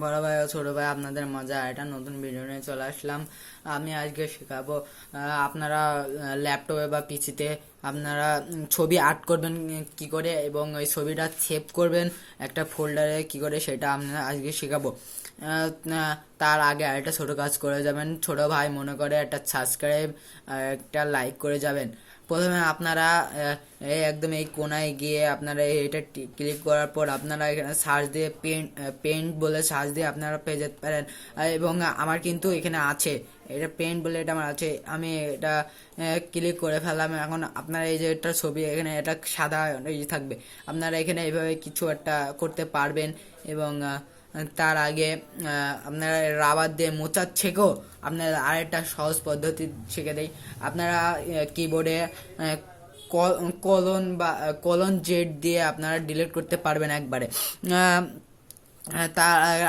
বড় ভাই ও ছোট ভাই, আপনাদের মজা একটা নতুন ভিডিও নিয়ে চলে আসলাম। আমি আজকে শেখাবো আপনারা ল্যাপটপে বা পিসিতে আপনারা ছবি আর্ট করবেন কি করে, এবং ওই ছবিটা সেভ করবেন একটা ফোল্ডারে কি করে, সেটা আপনারা আজকে শেখাবো। তার আগে আরেকটা ছোট কাজ করে যাবেন। ছোট ভাই মনে করে একটা সাবস্ক্রাইব একটা লাইক করে যাবেন। প্রথমে আপনারা একদম এই কোনায় গিয়ে আপনারা এটা ক্লিক করার পর আপনারা এখানে সার্চ দিয়ে পেন্ট বলে সার্চ দিয়ে আপনারা পেয়ে যেতে পারেন। এবং আমার কিন্তু এখানে আছে, এটা পেন্ট বলে এটা আমার আছে, আমি এটা ক্লিক করে ফেললাম। এখন আপনারা এই যে একটা ছবি এখানে এটা সাদা থাকবে, আপনারা এখানে এইভাবে কিছু একটা করতে পারবেন। এবং তার আগে আপনারা রাবার দিয়ে মোচার ছেঁকো। আপনারা আরেকটা সহজ পদ্ধতি শিখে দেই। আপনারা কিবোর্ডে কলন জেড দিয়ে আপনারা ডিলিট করতে পারবেন একবারে। তা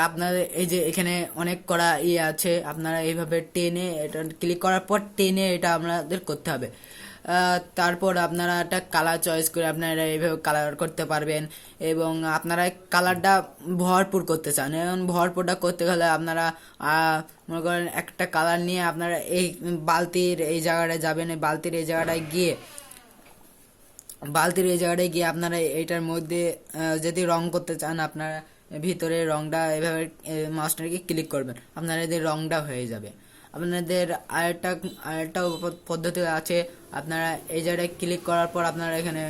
আপনার এই যে এখানে অনেক করা আছে, আপনারা এইভাবে টেনে এটা ক্লিক করার পর টেনে এটা আপনাদের করতে হবে। তারপর আপনারা একটা কালার চয়েস করে আপনারা এইভাবে কালার করতে পারবেন। এবং আপনারা কালারটা ভরপুর করতে চান, এবং ভরপুরটা করতে গেলে আপনারা মনে করেন একটা কালার নিয়ে আপনারা এই বালতির এই জায়গাটায় যাবেন। এই বালতির এই জায়গাটায় গিয়ে আপনারা এইটার মধ্যে যদি রং করতে চান, আপনারা ভিতরে রংটা এভাবে মাউসটাকে ক্লিক করবেন, আপনারা এদের রংটা হয়ে যাবে। আপনাদের আরেকটা পদ্ধতি আছে। আপনারা এই জায়গায় ক্লিক করার পর আপনারা এখানে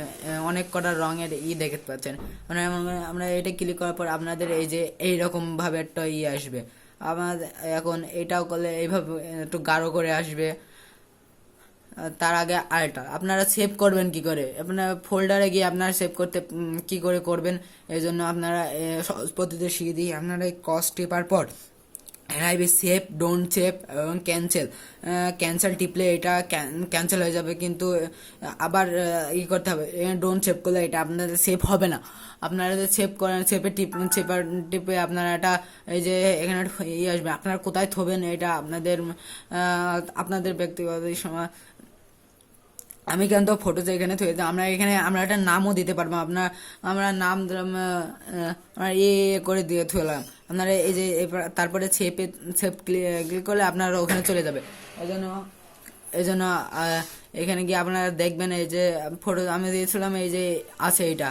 অনেক কটা রঙের দেখতে পাচ্ছেন। মানে আমরা এটা ক্লিক করার পর আপনাদের এই যে এইরকম ভাবে একটা আসবে। আমাদের এখন এটাও করলে এইভাবে একটু গাঢ় করে আসবে। তার আগে আরেকটা, আপনারা সেভ করবেন কি করে, আপনার ফোল্ডারে গিয়ে আপনারা সেভ করতে কি করে করবেন, এই জন্য আপনারা সহজ পদ্ধতি শিখিয়ে দিই। আপনারা কস টিপার পর এনআইবি সেভ, ডোন্ট সেভ এবং ক্যান্সেল টিপলে এটা ক্যান্সেল হয়ে যাবে, কিন্তু আবার করতে হবে। ডোন্ট সেভ করলে এটা আপনাদের সেভ হবে না। আপনারা যদি সেভ করেন, টিপে আপনারা এটা এই যে এখানে আসবে, আপনারা কোথায় থবেন এটা আপনাদের ব্যক্তিগত সময়। আমি কিন্তু ফটোতে এখানে থয়ে আমরা একটা নামও দিতে পারবো। আমরা নাম দিলাম, আমরা করে দিয়ে থুলাম। আপনারা এই যে তারপরে সেভ ক্লিক করলে আপনারা ওখানে চলে যাবে। এই জন্য এখানে গিয়ে আপনারা দেখবেন এই যে ফটো আমি দিয়েছিলাম, এই যে আছে এটা।